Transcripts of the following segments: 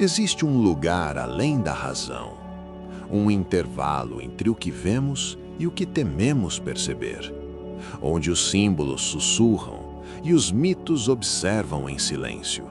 Existe um lugar além da razão, um intervalo entre o que vemos e o que tememos perceber, onde os símbolos sussurram e os mitos observam em silêncio.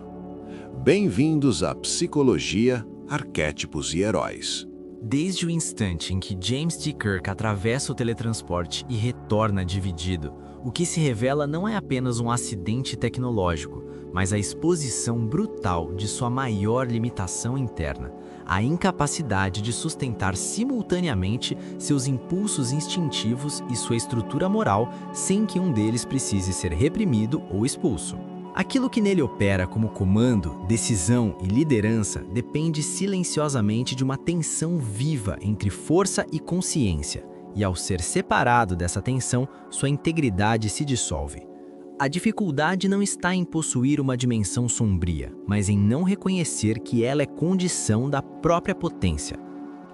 Bem-vindos à Psicologia, Arquétipos e Heróis. Desde o instante em que James T. Kirk atravessa o teletransporte e retorna dividido, o que se revela não é apenas um acidente tecnológico, mas a exposição brutal de sua maior limitação interna, a incapacidade de sustentar simultaneamente seus impulsos instintivos e sua estrutura moral sem que um deles precise ser reprimido ou expulso. Aquilo que nele opera como comando, decisão e liderança depende silenciosamente de uma tensão viva entre força e consciência, e ao ser separado dessa tensão, sua integridade se dissolve. A dificuldade não está em possuir uma dimensão sombria, mas em não reconhecer que ela é condição da própria potência.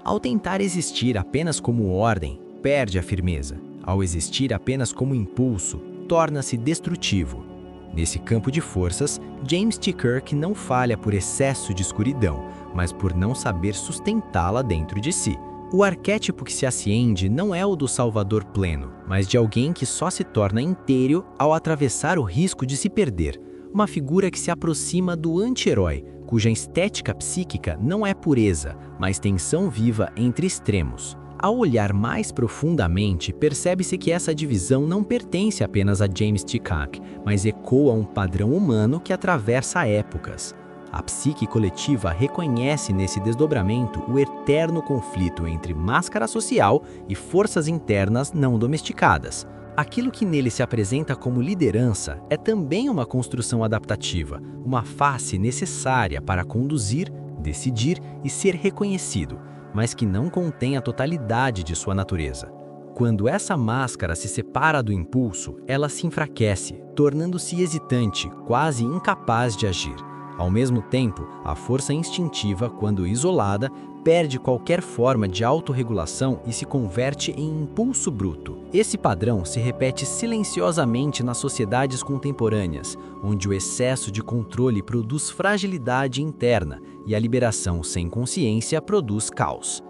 Ao tentar existir apenas como ordem, perde a firmeza. Ao existir apenas como impulso, torna-se destrutivo. Nesse campo de forças, James T. Kirk não falha por excesso de escuridão, mas por não saber sustentá-la dentro de si. O arquétipo que se acende não é o do salvador pleno, mas de alguém que só se torna inteiro ao atravessar o risco de se perder. Uma figura que se aproxima do anti-herói, cuja estética psíquica não é pureza, mas tensão viva entre extremos. Ao olhar mais profundamente, percebe-se que essa divisão não pertence apenas a James T. Kirk, mas ecoa um padrão humano que atravessa épocas. A psique coletiva reconhece nesse desdobramento o eterno conflito entre máscara social e forças internas não domesticadas. Aquilo que nele se apresenta como liderança é também uma construção adaptativa, uma face necessária para conduzir, decidir e ser reconhecido, mas que não contém a totalidade de sua natureza. Quando essa máscara se separa do impulso, ela se enfraquece, tornando-se hesitante, quase incapaz de agir. Ao mesmo tempo, a força instintiva, quando isolada, perde qualquer forma de autorregulação e se converte em impulso bruto. Esse padrão se repete silenciosamente nas sociedades contemporâneas, onde o excesso de controle produz fragilidade interna e a liberação sem consciência produz caos.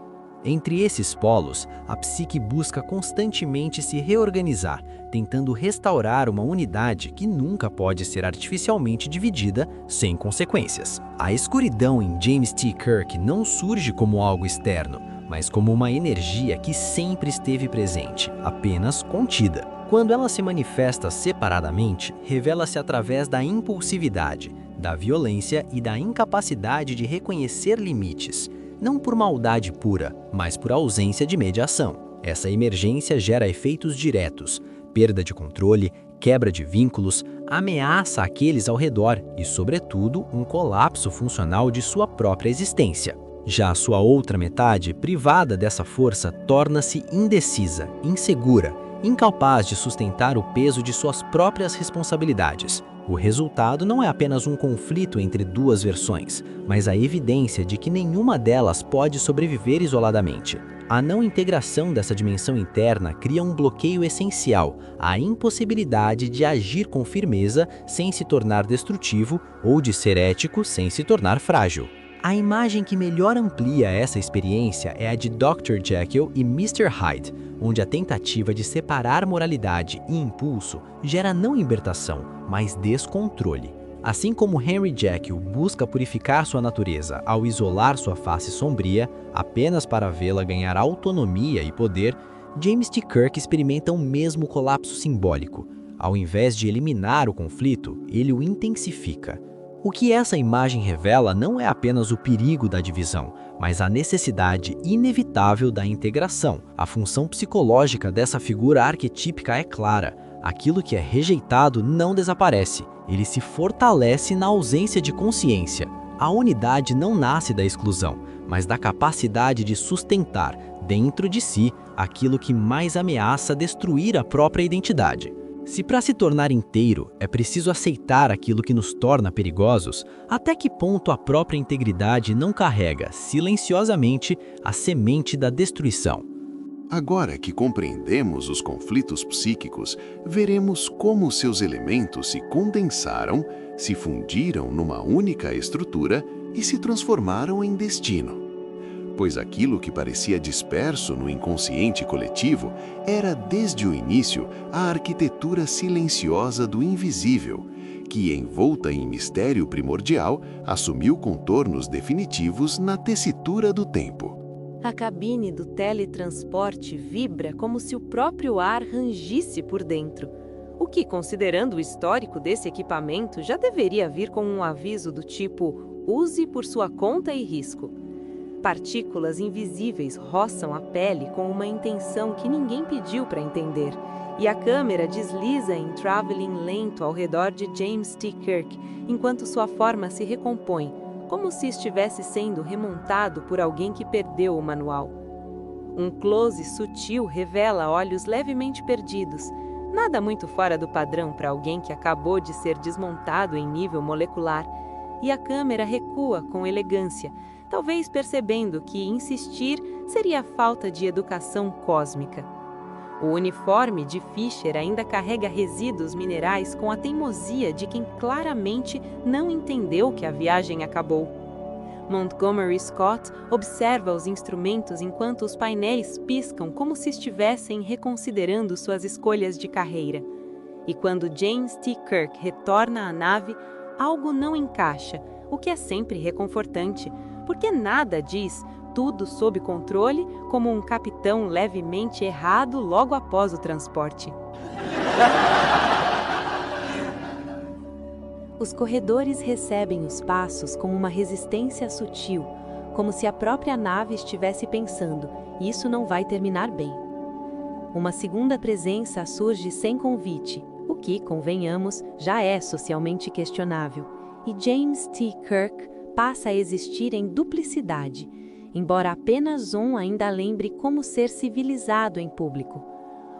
Entre esses polos, a psique busca constantemente se reorganizar, tentando restaurar uma unidade que nunca pode ser artificialmente dividida sem consequências. A escuridão em James T. Kirk não surge como algo externo, mas como uma energia que sempre esteve presente, apenas contida. Quando ela se manifesta separadamente, revela-se através da impulsividade, da violência e da incapacidade de reconhecer limites. Não por maldade pura, mas por ausência de mediação. Essa emergência gera efeitos diretos, perda de controle, quebra de vínculos, ameaça àqueles ao redor e, sobretudo, um colapso funcional de sua própria existência. Já a sua outra metade, privada dessa força, torna-se indecisa, insegura, incapaz de sustentar o peso de suas próprias responsabilidades. O resultado não é apenas um conflito entre duas versões, mas a evidência de que nenhuma delas pode sobreviver isoladamente. A não integração dessa dimensão interna cria um bloqueio essencial, a impossibilidade de agir com firmeza sem se tornar destrutivo ou de ser ético sem se tornar frágil. A imagem que melhor amplia essa experiência é a de Dr. Jekyll e Mr. Hyde, onde a tentativa de separar moralidade e impulso gera não libertação, mas descontrole. Assim como Henry Jekyll busca purificar sua natureza ao isolar sua face sombria, apenas para vê-la ganhar autonomia e poder, James T. Kirk experimenta o mesmo colapso simbólico. Ao invés de eliminar o conflito, ele o intensifica. O que essa imagem revela não é apenas o perigo da divisão, mas a necessidade inevitável da integração. A função psicológica dessa figura arquetípica é clara. Aquilo que é rejeitado não desaparece, ele se fortalece na ausência de consciência. A unidade não nasce da exclusão, mas da capacidade de sustentar, dentro de si, aquilo que mais ameaça destruir a própria identidade. Se para se tornar inteiro é preciso aceitar aquilo que nos torna perigosos, até que ponto a própria integridade não carrega, silenciosamente, a semente da destruição? Agora que compreendemos os conflitos psíquicos, veremos como seus elementos se condensaram, se fundiram numa única estrutura e se transformaram em destino. Pois aquilo que parecia disperso no inconsciente coletivo era, desde o início, a arquitetura silenciosa do invisível, que, envolta em mistério primordial, assumiu contornos definitivos na tessitura do tempo. A cabine do teletransporte vibra como se o próprio ar rangisse por dentro, o que, considerando o histórico desse equipamento, já deveria vir com um aviso do tipo "use por sua conta e risco". Partículas invisíveis roçam a pele com uma intenção que ninguém pediu para entender, e a câmera desliza em traveling lento ao redor de James T. Kirk, enquanto sua forma se recompõe, como se estivesse sendo remontado por alguém que perdeu o manual. Um close sutil revela olhos levemente perdidos, nada muito fora do padrão para alguém que acabou de ser desmontado em nível molecular, e a câmera recua com elegância, talvez percebendo que insistir seria falta de educação cósmica. O uniforme de Fisher ainda carrega resíduos minerais com a teimosia de quem claramente não entendeu que a viagem acabou. Montgomery Scott observa os instrumentos enquanto os painéis piscam como se estivessem reconsiderando suas escolhas de carreira. E quando James T. Kirk retorna à nave, algo não encaixa, o que é sempre reconfortante, porque nada diz "tudo sob controle" como um capitão levemente errado logo após o transporte. Os corredores recebem os passos com uma resistência sutil, como se a própria nave estivesse pensando, isso não vai terminar bem. Uma segunda presença surge sem convite, o que, convenhamos, já é socialmente questionável, e James T. Kirk passa a existir em duplicidade, embora apenas um ainda lembre como ser civilizado em público.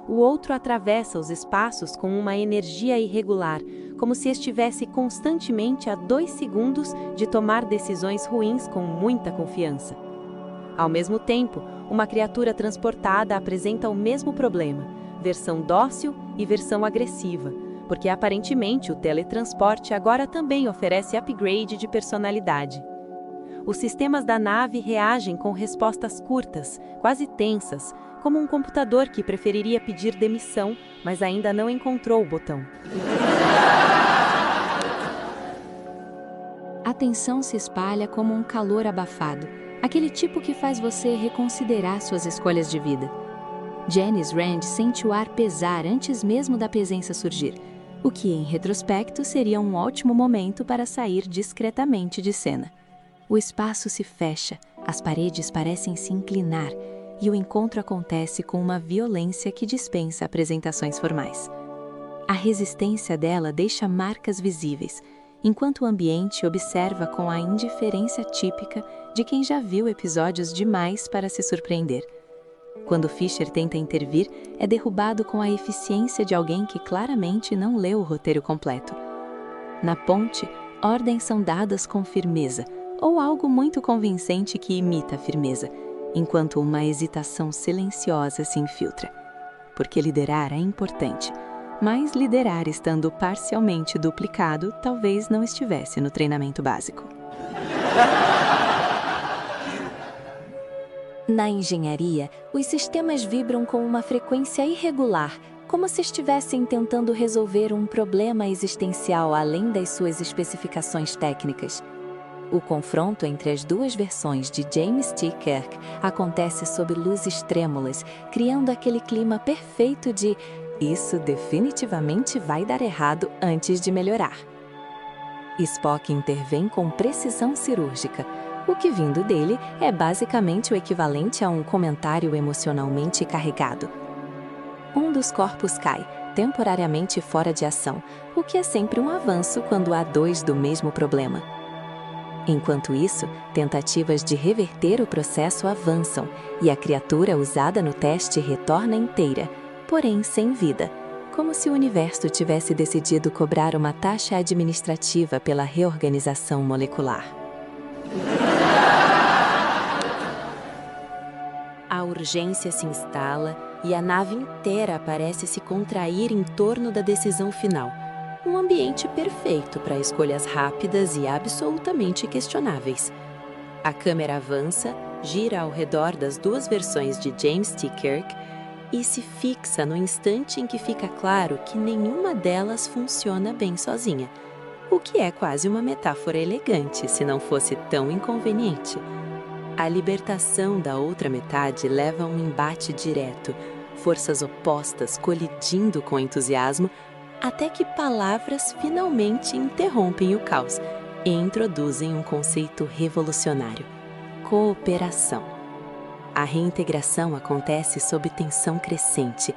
O outro atravessa os espaços com uma energia irregular, como se estivesse constantemente a 2 segundos de tomar decisões ruins com muita confiança. Ao mesmo tempo, uma criatura transportada apresenta o mesmo problema, versão dócil e versão agressiva, porque aparentemente o teletransporte agora também oferece upgrade de personalidade. Os sistemas da nave reagem com respostas curtas, quase tensas, como um computador que preferiria pedir demissão, mas ainda não encontrou o botão. A tensão se espalha como um calor abafado, aquele tipo que faz você reconsiderar suas escolhas de vida. Janice Rand sente o ar pesar antes mesmo da presença surgir, o que, em retrospecto, seria um ótimo momento para sair discretamente de cena. O espaço se fecha, as paredes parecem se inclinar, e o encontro acontece com uma violência que dispensa apresentações formais. A resistência dela deixa marcas visíveis, enquanto o ambiente observa com a indiferença típica de quem já viu episódios demais para se surpreender. Quando Fisher tenta intervir, é derrubado com a eficiência de alguém que claramente não leu o roteiro completo. Na ponte, ordens são dadas com firmeza, ou algo muito convincente que imita a firmeza, enquanto uma hesitação silenciosa se infiltra. Porque liderar é importante, mas liderar estando parcialmente duplicado talvez não estivesse no treinamento básico. Na engenharia, os sistemas vibram com uma frequência irregular, como se estivessem tentando resolver um problema existencial além das suas especificações técnicas. O confronto entre as duas versões de James T. Kirk acontece sob luzes trêmulas, criando aquele clima perfeito de "isso definitivamente vai dar errado antes de melhorar". Spock intervém com precisão cirúrgica, o que vindo dele é basicamente o equivalente a um comentário emocionalmente carregado. Um dos corpos cai, temporariamente fora de ação, o que é sempre um avanço quando há dois do mesmo problema. Enquanto isso, tentativas de reverter o processo avançam e a criatura usada no teste retorna inteira, porém sem vida, como se o universo tivesse decidido cobrar uma taxa administrativa pela reorganização molecular. A urgência se instala e a nave inteira parece se contrair em torno da decisão final, um ambiente perfeito para escolhas rápidas e absolutamente questionáveis. A câmera avança, gira ao redor das duas versões de James T. Kirk e se fixa no instante em que fica claro que nenhuma delas funciona bem sozinha, o que é quase uma metáfora elegante se não fosse tão inconveniente. A libertação da outra metade leva a um embate direto, forças opostas colidindo com entusiasmo, até que palavras finalmente interrompem o caos e introduzem um conceito revolucionário: cooperação. A reintegração acontece sob tensão crescente,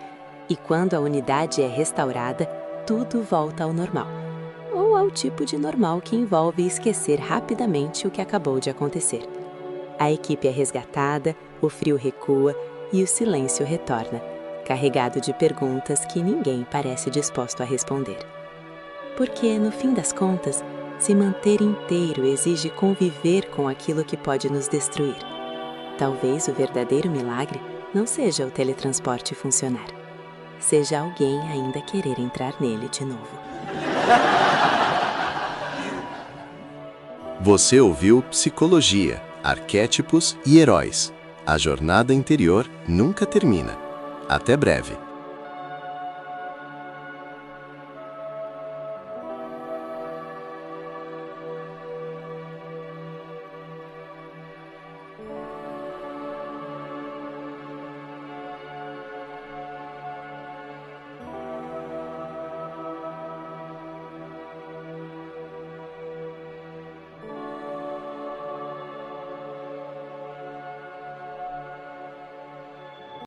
e quando a unidade é restaurada, tudo volta ao normal. Ou ao tipo de normal que envolve esquecer rapidamente o que acabou de acontecer. A equipe é resgatada, o frio recua e o silêncio retorna, carregado de perguntas que ninguém parece disposto a responder. Porque, no fim das contas, se manter inteiro exige conviver com aquilo que pode nos destruir. Talvez o verdadeiro milagre não seja o teletransporte funcionar. Seja alguém ainda querer entrar nele de novo. Você ouviu Psicologia, Arquétipos e Heróis. A jornada interior nunca termina. Até breve.